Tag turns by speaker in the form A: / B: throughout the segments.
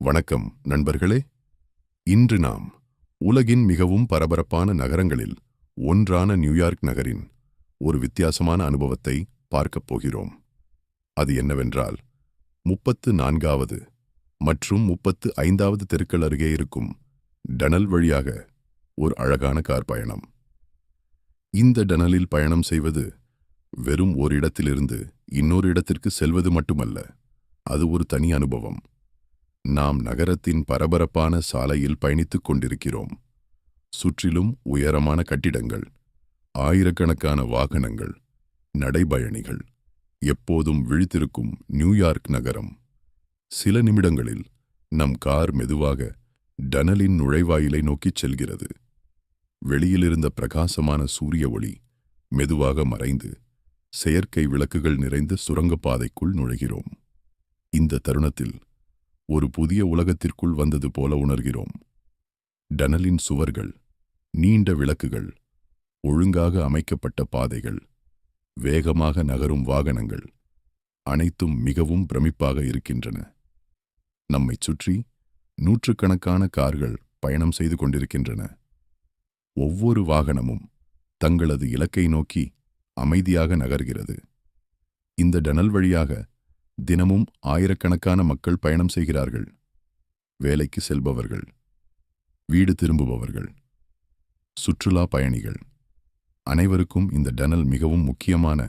A: வணக்கம் நண்பர்களே. இன்று நாம் உலகின் மிகவும் பரபரப்பான நகரங்களில் ஒன்றான நியூயார்க் நகரின் ஒரு வித்தியாசமான அனுபவத்தை பார்க்கப் போகிறோம். அது என்னவென்றால் 34வது மற்றும் 35வது தெருக்கள் அருகே இருக்கும் டனல் வழியாக ஒரு அழகான கார் பயணம். இந்த டனலில் பயணம் செய்வது வெறும் ஒரு இடத்திலிருந்து இன்னொரு இடத்திற்கு செல்வது மட்டுமல்ல, அது ஒரு தனி அனுபவம். நாம் நகரத்தின் பரபரப்பான சாலையில் பயணித்துக் கொண்டிருக்கிறோம். சுற்றிலும் உயரமான கட்டிடங்கள், ஆயிரக்கணக்கான வாகனங்கள், நடைபயணிகள், எப்போதும் விழித்திருக்கும் நியூயார்க் நகரம். சில நிமிடங்களில் நம் கார் மெதுவாக டனலின் நுழைவாயிலை நோக்கிச் செல்கிறது. வெளியிலிருந்த பிரகாசமான சூரிய ஒளி மெதுவாக மறைந்து செயற்கை விளக்குகள் நிறைந்த சுரங்கப்பாதைக்குள் நுழைகிறோம். இந்த தருணத்தில் ஒரு புதிய உலகத்திற்குள் வந்தது போல உணர்கிறோம். டனலின் சுவர்கள், நீண்ட விளக்குகள், ஒழுங்காக அமைக்கப்பட்ட பாதைகள், வேகமாக நகரும் வாகனங்கள், அனைத்தும் மிகவும் பிரமிப்பாக இருக்கின்றன. நம்மைச் சுற்றி நூற்றுக்கணக்கான கார்கள் பயணம் செய்து கொண்டிருக்கின்றன. ஒவ்வொரு வாகனமும் தங்களது இலக்கை நோக்கி அமைதியாக நகர்கிறது. இந்த டனல் வழியாக தினமும் ஆயிரக்கணக்கான மக்கள் பயணம் செய்கிறார்கள். வேலைக்கு செல்பவர்கள், வீடு திரும்புபவர்கள், சுற்றுலா பயணிகள், அனைவருக்கும் இந்த டனல் மிகவும் முக்கியமான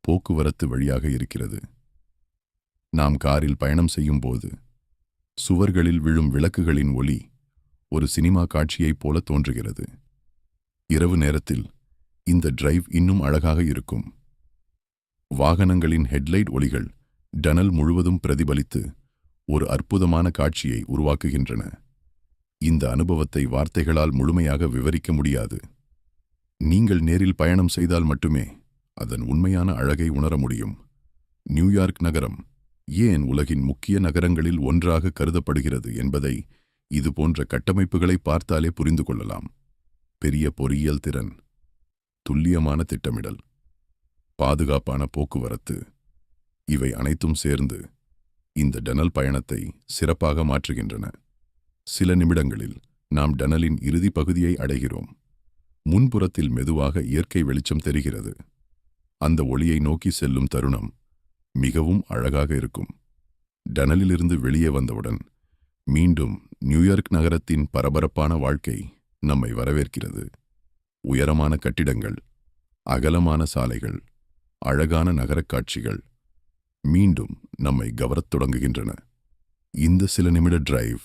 A: போக்குவரத்து வழியாக இருக்கிறது. நாம் காரில் பயணம் செய்யும் போது சுவர்களில் விழும் விளக்குகளின் ஒளி ஒரு சினிமா காட்சியைப் போல தோன்றுகிறது. இரவு நேரத்தில் இந்த டிரைவ் இன்னும் அழகாக இருக்கும். வாகனங்களின் ஹெட்லைட் ஒளிகள் டனல் முழுவதும் பிரதிபலித்து ஒரு அற்புதமான காட்சியை உருவாக்குகின்றன. இந்த அனுபவத்தை வார்த்தைகளால் முழுமையாக விவரிக்க முடியாது. நீங்கள் நேரில் பயணம் செய்தால் மட்டுமே அதன் உண்மையான அழகை உணர முடியும். நியூயார்க் நகரம் ஏன் உலகின் முக்கிய நகரங்களில் ஒன்றாக கருதப்படுகிறது என்பதை இதுபோன்ற கட்டமைப்புகளை பார்த்தாலே புரிந்து கொள்ளலாம். பெரிய பொறியியல் திறன், துல்லியமான திட்டமிடல், பாதுகாப்பான போக்குவரத்து, இவை அனைத்தும் சேர்ந்து இந்த டனல் பயணத்தை சிறப்பாக மாற்றுகின்றன. சில நிமிடங்களில் நாம் டனலின் இறுதி பகுதியை அடைகிறோம். முன்புறத்தில் மெதுவாக இயற்கை வெளிச்சம் தெரிகிறது. அந்த ஒளியை நோக்கி செல்லும் தருணம் மிகவும் அழகாக இருக்கும். டனலிலிருந்து வெளியே வந்தவுடன் மீண்டும் நியூயார்க் நகரத்தின் பரபரப்பான வாழ்க்கை நம்மை வரவேற்கிறது. உயரமான கட்டிடங்கள், அகலமான சாலைகள், அழகான நகரக் காட்சிகள் மீண்டும் நம்மை கவரத் தொடங்குகின்றன. இந்த சில நிமிட டிரைவ்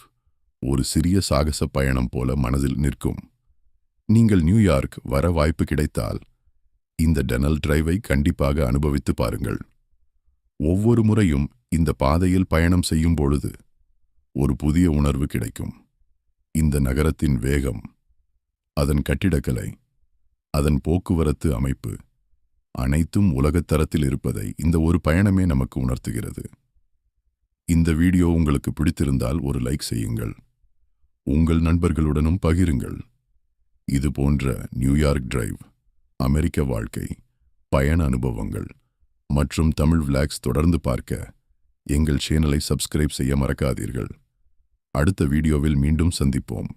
A: ஒரு சிறிய சாகச பயணம் போல மனதில் நிற்கும். நீங்கள் நியூயார்க் வர வாய்ப்பு கிடைத்தால் இந்த டனல் டிரைவை கண்டிப்பாக அனுபவித்து பாருங்கள். ஒவ்வொரு முறையும் இந்த பாதையில் பயணம் செய்யும் பொழுது ஒரு புதிய உணர்வு கிடைக்கும். இந்த நகரத்தின் வேகம், அதன் கட்டிடக்கலை, அதன் போக்குவரத்து அமைப்பு அனைத்தும் உலகத்தரத்தில் இருப்பதை இந்த ஒரு பயணமே நமக்கு உணர்த்துகிறது. இந்த வீடியோ உங்களுக்கு பிடித்திருந்தால் ஒரு லைக் செய்யுங்கள். உங்கள் நண்பர்களுடனும் பகிருங்கள். இது போன்ற நியூயார்க் டிரைவ், அமெரிக்க வாழ்க்கை, பயண அனுபவங்கள் மற்றும் தமிழ் விளாக்ஸ் தொடர்ந்து பார்க்க எங்கள் சேனலை சப்ஸ்கிரைப் செய்ய மறக்காதீர்கள். அடுத்த வீடியோவில் மீண்டும் சந்திப்போம்.